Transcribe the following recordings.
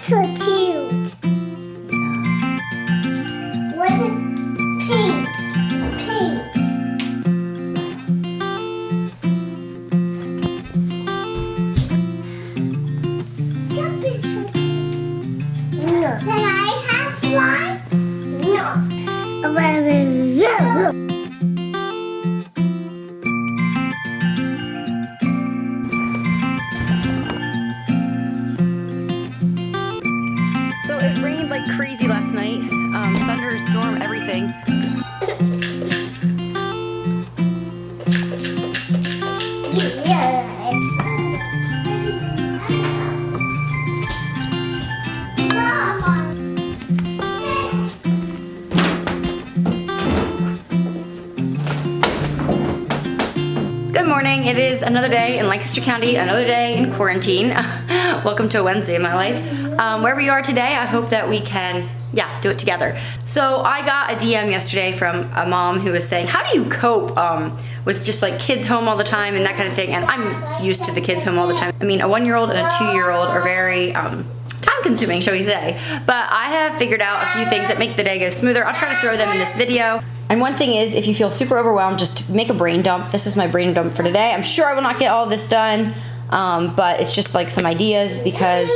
So cute. What's it? Pink. Pink. No. Can I have one? No. So it rained like crazy last night. Thunderstorm, everything. Good morning. It is another day in Lancaster County, another day in quarantine. Welcome to a Wednesday in my life. Wherever you are today, I hope that we can, do it together. So I got a DM yesterday from a mom who was saying, how do you cope with just like kids home all the time and that kind of thing? And I'm used to the kids home all the time. I mean, a 1-year-old and a 2-year-old are very time consuming, shall we say. But I have figured out a few things that make the day go smoother. I'll try to throw them in this video. And one thing is, if you feel super overwhelmed, just make a brain dump. This is my brain dump for today. I'm sure I will not get all this done, but it's just like some ideas because,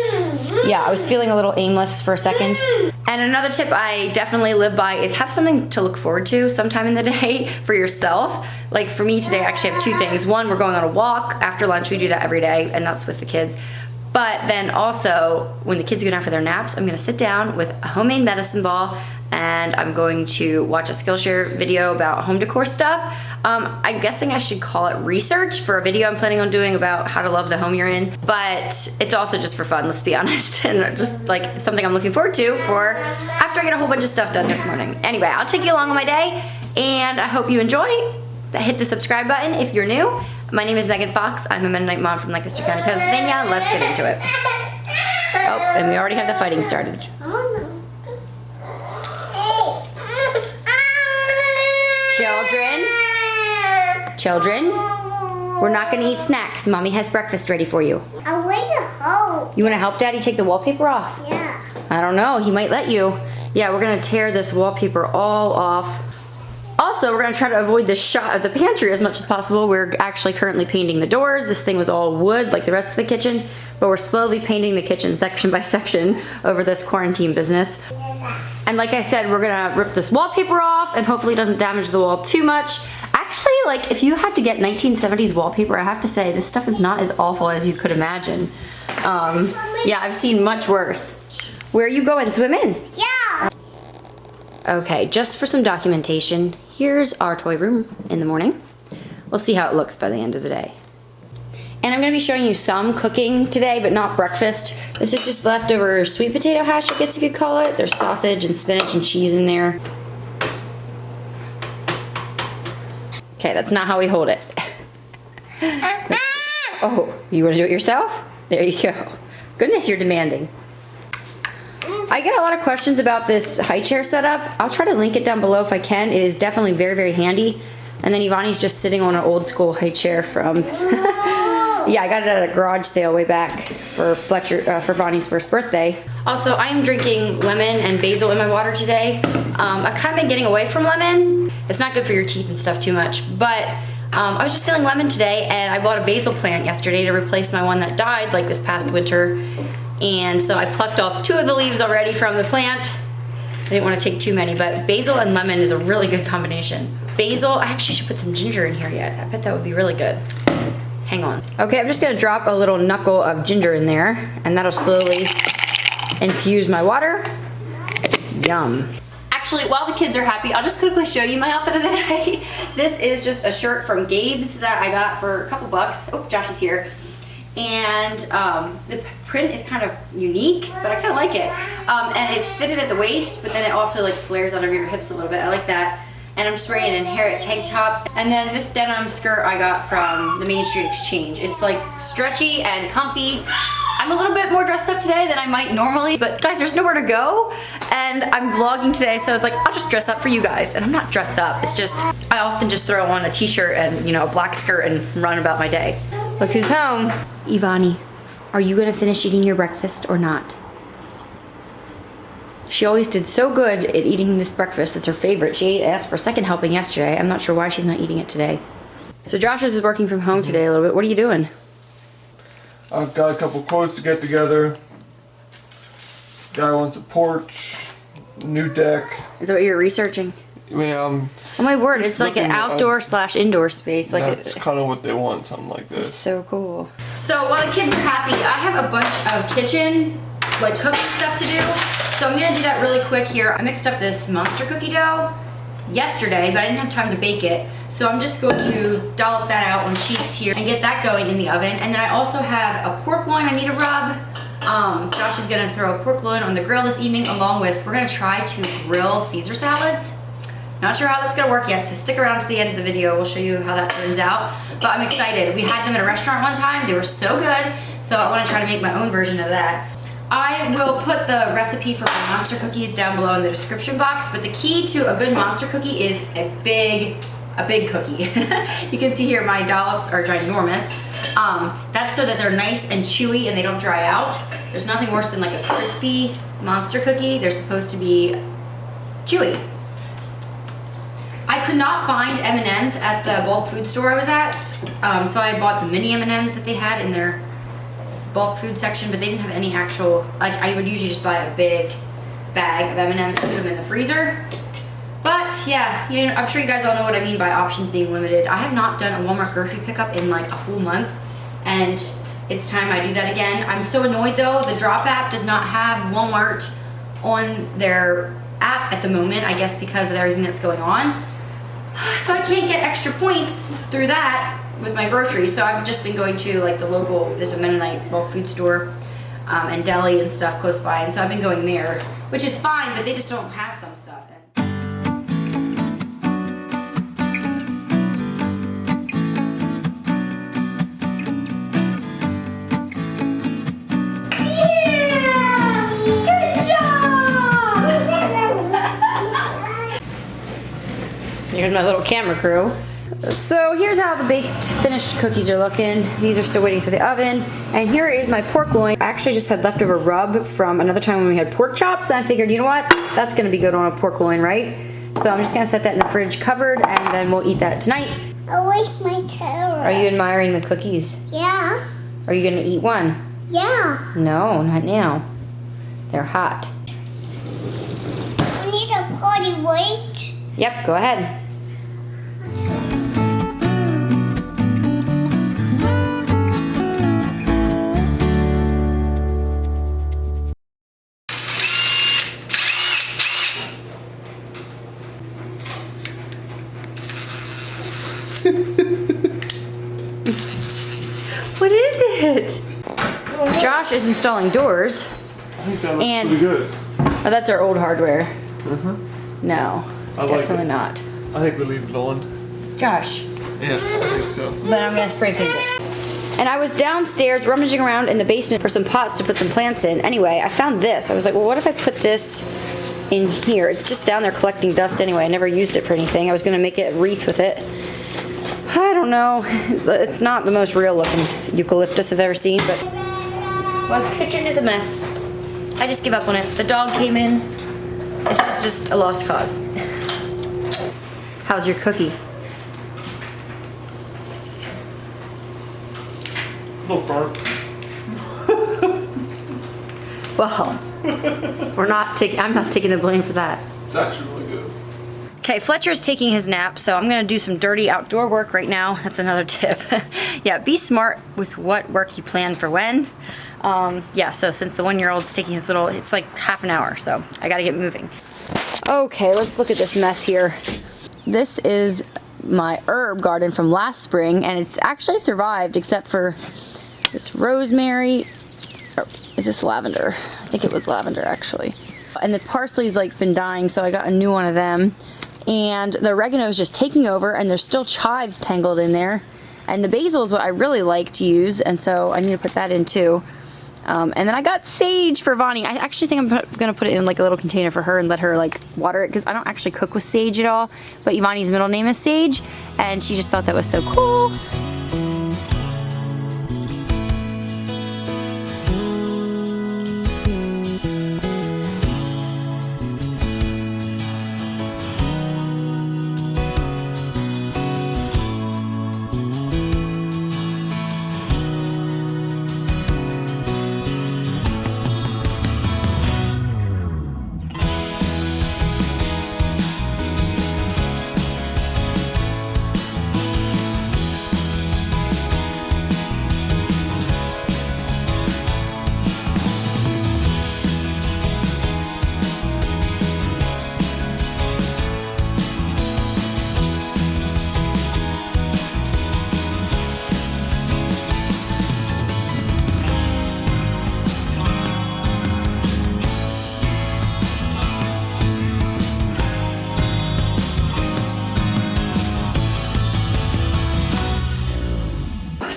I was feeling a little aimless for a second. And another tip I definitely live by is have something to look forward to sometime in the day for yourself. Like for me today, I actually have 2 things. One, we're going on a walk after lunch. We do that every day, and that's with the kids. But then also, when the kids go down for their naps, I'm gonna sit down with a homemade medicine ball and I'm going to watch a Skillshare video about home decor stuff. I'm guessing I should call it research for a video I'm planning on doing about how to love the home you're in. But it's also just for fun, let's be honest, and just like something I'm looking forward to for after I get a whole bunch of stuff done this morning. Anyway, I'll take you along on my day and I hope you enjoy. Hit the subscribe button if you're new. My name is Megan Fox. I'm a Mennonite mom from Lancaster County, Pennsylvania. Let's get into it. Oh, and we already have the fighting started. Children, we're not gonna eat snacks. Mommy has breakfast ready for you. I want to help. You wanna help Daddy take the wallpaper off? Yeah. I don't know, he might let you. Yeah, we're gonna tear this wallpaper all off. Also, we're gonna try to avoid this shot of the pantry as much as possible. We're actually currently painting the doors. This thing was all wood like the rest of the kitchen, but we're slowly painting the kitchen section by section over this quarantine business. And like I said, we're gonna rip this wallpaper off and hopefully it doesn't damage the wall too much. Actually, like if you had to get 1970s wallpaper, I have to say this stuff is not as awful as you could imagine. I've seen much worse. Where are you going, swimming? Yeah. Okay, just for some documentation, here's our toy room in the morning. We'll see how it looks by the end of the day. And I'm gonna be showing you some cooking today, but not breakfast. This is just leftover sweet potato hash, I guess you could call it. There's sausage and spinach and cheese in there. Okay, that's not how we hold it. Oh, you wanna do it yourself? There you go. Goodness, you're demanding. I get a lot of questions about this high chair setup. I'll try to link it down below if I can. It is definitely very, very handy. And then Ivani's just sitting on an old school high chair from, I got it at a garage sale way back for for Bonnie's first birthday. Also, I'm drinking lemon and basil in my water today. I've kind of been getting away from lemon. It's not good for your teeth and stuff too much, but I was just feeling lemon today and I bought a basil plant yesterday to replace my one that died like this past winter. And so I plucked off 2 of the leaves already from the plant. I didn't want to take too many, but basil and lemon is a really good combination. Basil, I actually should put some ginger in here yet. I bet that would be really good. Hang on. Okay, I'm just gonna drop a little knuckle of ginger in there and that'll slowly infuse my water. Yum. Actually, while the kids are happy, I'll just quickly show you my outfit of the day. This is just a shirt from Gabe's that I got for a couple bucks. Oh, Josh is here. And the print is kind of unique, but I kind of like it. And it's fitted at the waist, but then it also like flares out of your hips a little bit. I like that. And I'm just wearing an inherent tank top. And then this denim skirt I got from the Main Street Exchange. It's like stretchy and comfy. I'm a little bit more dressed up today than I might normally, but guys, there's nowhere to go. And I'm vlogging today, so I was like, I'll just dress up for you guys. And I'm not dressed up, it's just, I often just throw on a t-shirt and, you know, a black skirt and run about my day. Look who's home. Ivani, are you gonna finish eating your breakfast or not? She always did so good at eating this breakfast. It's her favorite. She asked for a second helping yesterday. I'm not sure why she's not eating it today. So Josh is working from home today a little bit. What are you doing? I've got a couple quotes to get together. Guy wants a porch, new deck. Is that what you're researching? Yeah, Oh my word, it's like an outdoor / indoor space. Like that's kind of what they want, something like this. So cool. So while the kids are happy, I have a bunch of kitchen, like cooking stuff to do. So I'm gonna do that really quick here. I mixed up this monster cookie dough yesterday, but I didn't have time to bake it. So I'm just going to dollop that out on sheets here and get that going in the oven. And then I also have a pork loin I need to rub. Josh is gonna throw a pork loin on the grill this evening along with, we're gonna try to grill Caesar salads. Not sure how that's gonna work yet, so stick around to the end of the video. We'll show you how that turns out. But I'm excited. We had them at a restaurant one time. They were so good. So I wanna try to make my own version of that. I will put the recipe for my monster cookies down below in the description box, but the key to a good monster cookie is a big cookie. You can see here my dollops are ginormous. That's so that they're nice and chewy and they don't dry out. There's nothing worse than like a crispy monster cookie. They're supposed to be chewy. I could not find M&ms at the bulk food store I was at, so I bought the mini M&ms that they had in their bulk food section, but they didn't have any actual, like I would usually just buy a big bag of M&ms and put them in the freezer. But yeah, you know, I'm sure you guys all know what I mean by options being limited. I have not done a Walmart grocery pickup in like a whole month, and it's time I do that again. I'm so annoyed though, the Drop app does not have Walmart on their app at the moment, I guess because of everything that's going on. So I can't get extra points through that with my groceries. So I've just been going to like the local, there's a Mennonite bulk food store and deli and stuff close by. And so I've been going there, which is fine, but they just don't have some stuff. Here's my little camera crew. So here's how the baked finished cookies are looking. These are still waiting for the oven. And here is my pork loin. I actually just had leftover rub from another time when we had pork chops. And I figured, you know what? That's gonna be good on a pork loin, right? So I'm just gonna set that in the fridge covered and then we'll eat that tonight. I like my tail. Are you admiring the cookies? Yeah. Are you gonna eat one? Yeah. No, not now. They're hot. I need a potty weight. Yep, go ahead. What is it? Josh is installing doors. I think that looks pretty good. Oh, that's our old hardware. No, I like definitely it. not. I think we leave it on. Josh. Yeah, I think so. But I'm gonna spray paint it. And I was downstairs rummaging around in the basement for some pots to put some plants in. Anyway, I found this. I was like, well, what if I put this in here? It's just down there collecting dust anyway. I never used it for anything. I was gonna make it a wreath with it. I don't know. It's not the most real looking eucalyptus I've ever seen, but well, the kitchen is a mess. I just give up on it. The dog came in. It's just a lost cause. How's your cookie? Look, burnt. Well, I'm not taking the blame for that. It's actually really good. Okay, Fletcher's taking his nap, so I'm gonna do some dirty outdoor work right now. That's another tip. Yeah, be smart with what work you plan for when. Yeah, so since the 1-year-old's taking his little, it's like half an hour, so I gotta get moving. Okay, let's look at this mess here. This is my herb garden from last spring, and it's actually survived except for this rosemary. Or is this lavender? I think it was lavender actually. And the parsley's like been dying, so I got a new one of them. And the oregano is just taking over, and there's still chives tangled in there. And the basil is what I really like to use, and so I need to put that in too. And then I got sage for Vonnie. I actually think I'm gonna put it in like a little container for her and let her like water it, because I don't actually cook with sage at all. But Ivani's middle name is Sage, and she just thought that was so cool.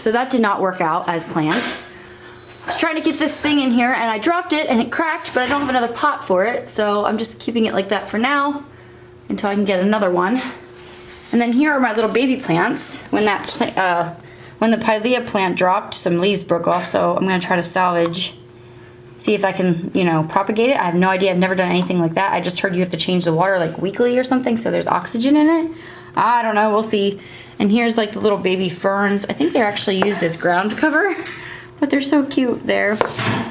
so that did not work out as planned. I was trying to get this thing in here and I dropped it and it cracked, but I don't have another pot for it, so I'm just keeping it like that for now until I can get another one. And then here are my little baby plants. When the pilea plant dropped, some leaves broke off, so I'm gonna try to salvage, see if I can, you know, propagate it. I have no idea, I've never done anything like that. I just heard you have to change the water like weekly or something, so there's oxygen in it. I don't know, we'll see. And here's like the little baby ferns. I think they're actually used as ground cover, but they're so cute there.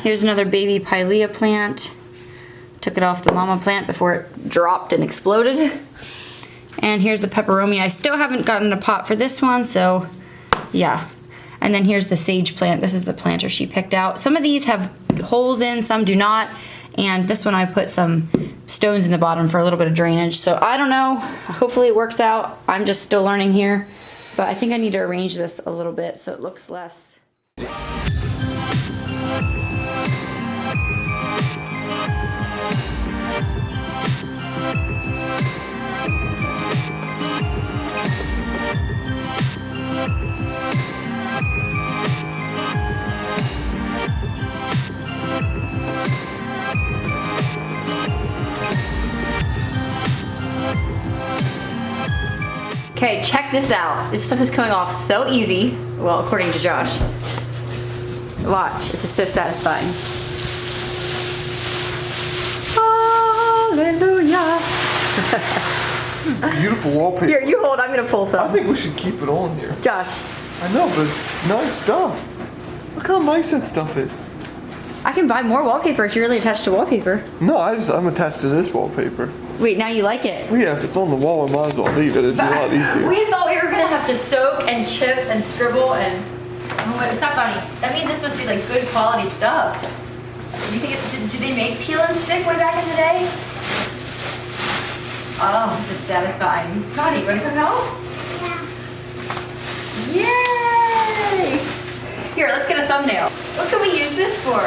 Here's another baby pilea plant. Took it off the mama plant before it dropped and exploded. And here's the peperomia. I still haven't gotten a pot for this one, so yeah. And then here's the sage plant. This is the planter she picked out. Some of these have holes in, some do not. And this one I put some stones in the bottom for a little bit of drainage. So I don't know, hopefully it works out. I'm just still learning here. But I think I need to arrange this a little bit so it looks less. Okay, check this out. This stuff is coming off so easy. Well, according to Josh. Watch, this is so satisfying. Hallelujah. This is beautiful wallpaper. Here, you hold, I'm gonna pull some. I think we should keep it on here. Josh. I know, but it's nice stuff. Look how nice that stuff is. I can buy more wallpaper if you're really attached to wallpaper. No, I'm attached to this wallpaper. Wait, now you like it? Well, yeah, if it's on the wall, I might as well leave it. It'd be a lot easier. We thought we were gonna have to soak and chip and scribble and... Oh wait, it's not funny. That means this must be like good quality stuff. You think did they make peel and stick way back in the day? Oh, this is satisfying. Connie, you wanna come help? Yeah. Yay! Here, let's get a thumbnail. What can we use this for?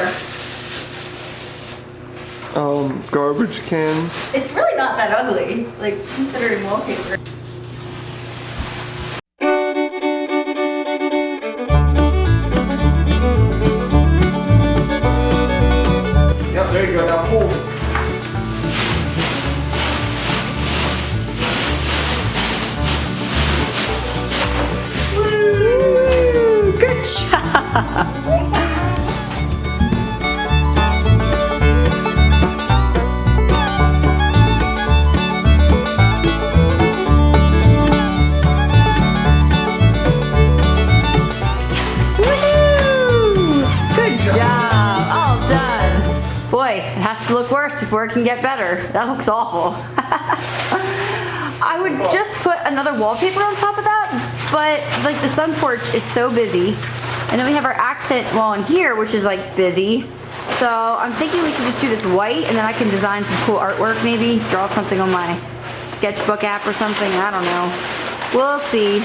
Garbage can. It's really not that ugly, like considering wallpaper. Yep, there you go, now pull. Woo! Good job! It has to look worse before it can get better. That looks awful. I would just put another wallpaper on top of that, but like the sun porch is so busy. And then we have our accent wall in here, which is like busy. So I'm thinking we should just do this white and then I can design some cool artwork maybe. Draw something on my sketchbook app or something, I don't know. We'll see.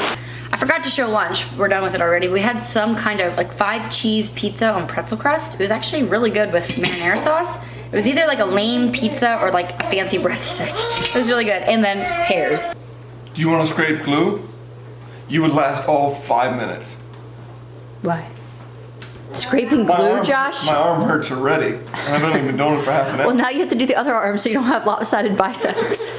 I forgot to show lunch. We're done with it already. We had some kind of like 5 cheese pizza on pretzel crust. It was actually really good with marinara sauce. It was either like a lame pizza or like a fancy breadstick. It was really good. And then pears. Do you want to scrape glue? You would last all 5 minutes. Why? Scraping glue, Josh? My arm hurts already. And I've only been doing it for half an hour. Well, now you have to do the other arm so you don't have lopsided biceps.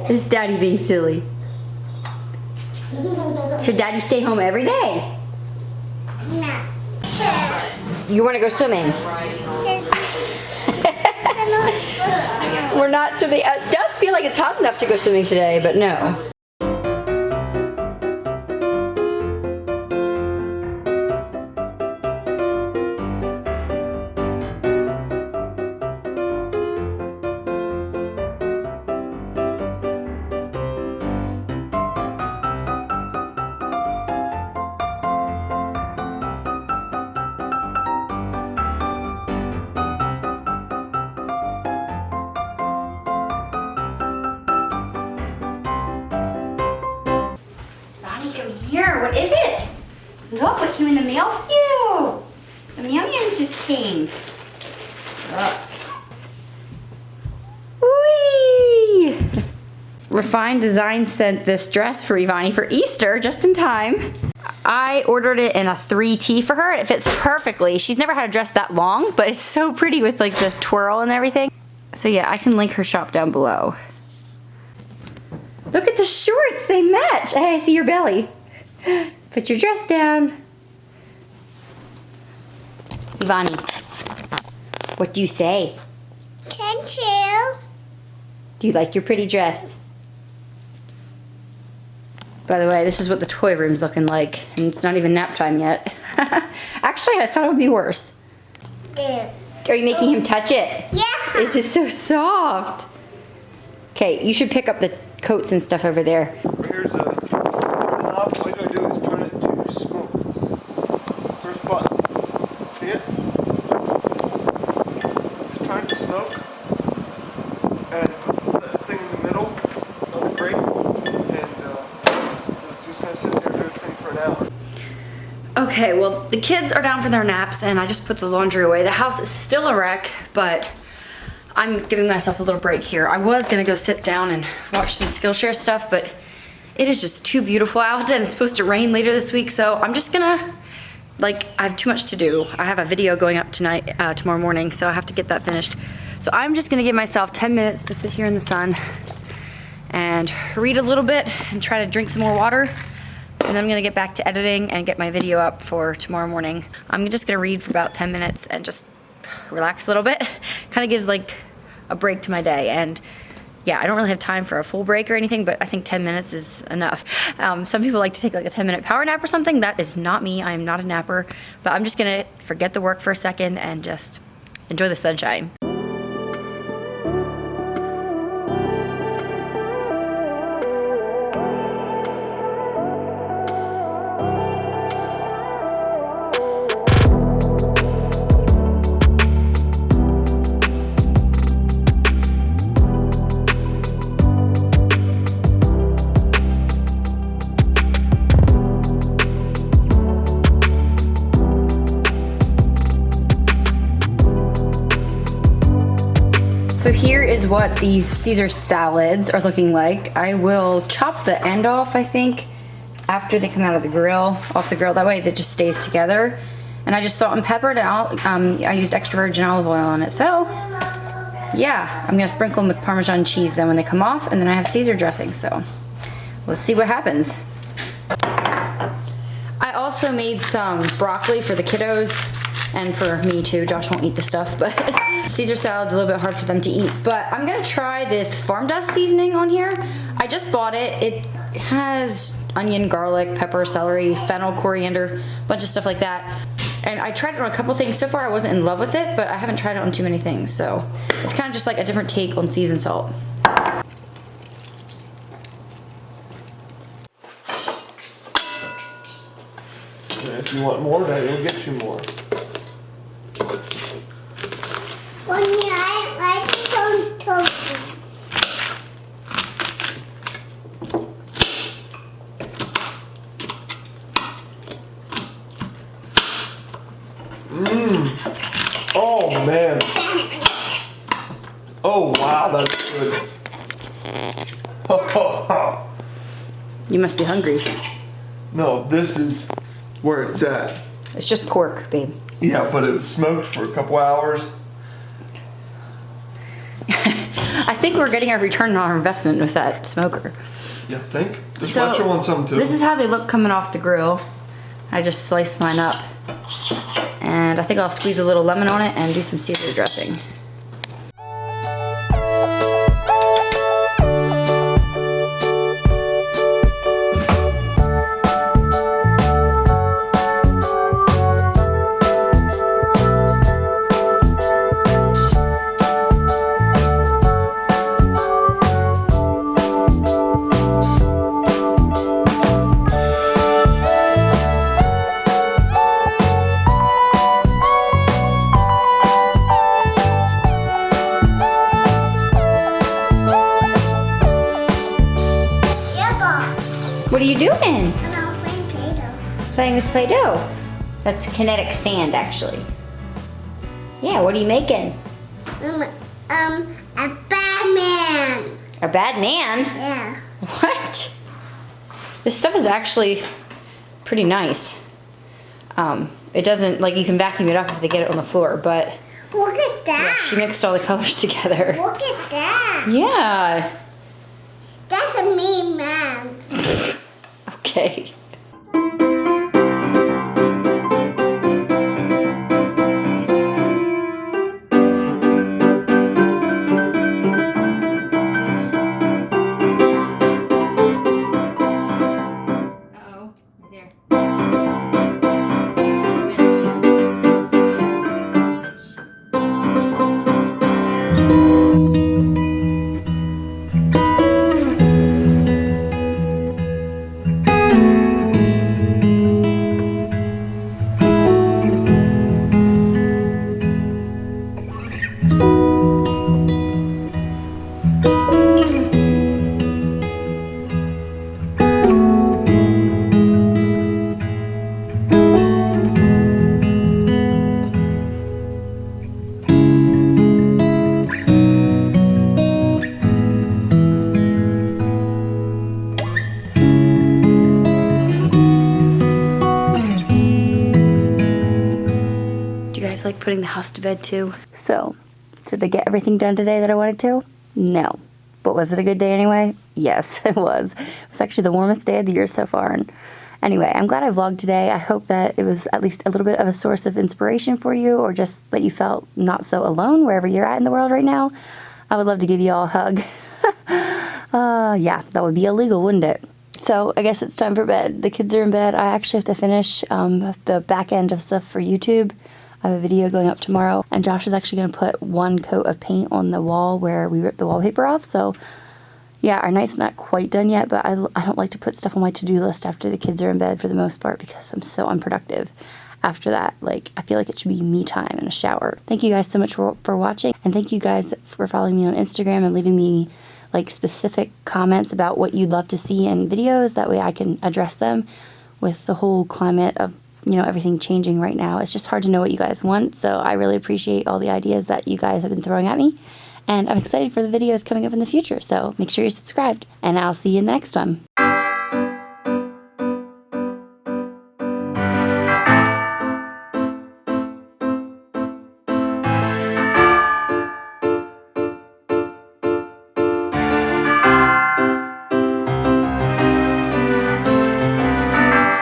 Is Daddy being silly? Should Daddy stay home every day? No. You want to go swimming? We're not swimming. It does feel like it's hot enough to go swimming today, but no. Here, what is it? Look what came in the mail for you. The mailman just came. Look. Refined Design sent this dress for Ivani for Easter, just in time. I ordered it in a 3T for her. It fits perfectly. She's never had a dress that long, but it's so pretty with like the twirl and everything. So yeah, I can link her shop down below. Look at the shorts, they match. Hey, I see your belly. Put your dress down. Ivani, what do you say? Thank you. Do you like your pretty dress? By the way, this is what the toy room's looking like, and it's not even nap time yet. Actually, I thought it would be worse. There. Are you making him touch it? Yeah. Is it so soft? Okay, you should pick up the coats and stuff over there. Here's a knob. All you gotta do is turn it to smoke. First button. See it? Just turn it to smoke. And put that thing in the middle of the grate. And it's just gonna sit there and do this thing for an hour. Okay, well, the kids are down for their naps, and I just put the laundry away. The house is still a wreck, but I'm giving myself a little break here. I was gonna go sit down and watch some Skillshare stuff, but it is just too beautiful out, and it's supposed to rain later this week, so I'm just gonna, like, I have too much to do. I have a video going up tonight, tomorrow morning, so I have to get that finished. So I'm just gonna give myself 10 minutes to sit here in the sun and read a little bit and try to drink some more water. And then I'm gonna get back to editing and get my video up for tomorrow morning. I'm just gonna read for about 10 minutes and just relax a little bit. Kind of gives like a break to my day. And yeah, I don't really have time for a full break or anything, but I think 10 minutes is enough. Some people like to take like a 10-minute power nap or something. That is not me, I am not a napper. But I'm just gonna forget the work for a second and just enjoy the sunshine. So here is what these Caesar salads are looking like. I will chop the end off, I think, after they come out of the grill, off the grill. That way it just stays together. And I just salt and peppered, and I used extra virgin olive oil on it. So yeah, I'm gonna sprinkle them with Parmesan cheese then when they come off, and then I have Caesar dressing. So let's see what happens. I also made some broccoli for the kiddos and for me too. Josh won't eat the stuff, but Caesar salad's a little bit hard for them to eat. But I'm gonna try this farm dust seasoning on here. I just bought it. It has onion, garlic, pepper, celery, fennel, coriander, bunch of stuff like that. And I tried it on a couple things. So far I wasn't in love with it, but I haven't tried it on too many things. So it's kind of just like a different take on seasoned salt. And if you want more, then it'll get you more. When I like some tofu. Oh man. Oh wow, that's good. You must be hungry. No, this is where it's at. It's just pork, babe. Yeah, but it was smoked for a couple hours. I think we're getting our return on our investment with that smoker. You think? The So, sweatshirt wants some too. This is how they look coming off the grill. I just sliced mine up. And I think I'll squeeze a little lemon on it and do some Caesar dressing. What are you doing? I'm playing Play-Doh. Playing with Play-Doh. That's Kinetic Stand, actually. Yeah, what are you making? A Batman. A bad man? Yeah. What? This stuff is actually pretty nice. It doesn't, like, you can vacuum it up if they get it on the floor, but Look at yeah, that. she mixed all the colors together. Look at that. Yeah. That's a mean man. Okay. Uh-oh, there. Like putting the house to bed too. So did I get everything done today that I wanted to? No. But was it a good day anyway? Yes, it was. It was actually the warmest day of the year so far. And anyway, I'm glad I vlogged today. I hope that it was at least a little bit of a source of inspiration for you, or just that you felt not so alone wherever you're at in the world right now. I would love to give you all a hug. Yeah, that would be illegal, wouldn't it? So I guess it's time for bed. The kids are in bed. I actually have to finish the back end of stuff for YouTube. I have a video going up tomorrow, and Josh is actually going to put one coat of paint on the wall where we ripped the wallpaper off. So yeah, our night's not quite done yet, but I don't like to put stuff on my to-do list after the kids are in bed for the most part, because I'm so unproductive after that. Like, I feel like it should be me time and a shower. Thank you guys so much for watching, and thank you guys for following me on Instagram and leaving me like specific comments about what you'd love to see in videos. That way I can address them. With the whole climate of, you know, everything changing right now, it's just hard to know what you guys want. So I really appreciate all the ideas that you guys have been throwing at me, and I'm excited for the videos coming up in the future. So make sure you're subscribed, and I'll see you in the next one.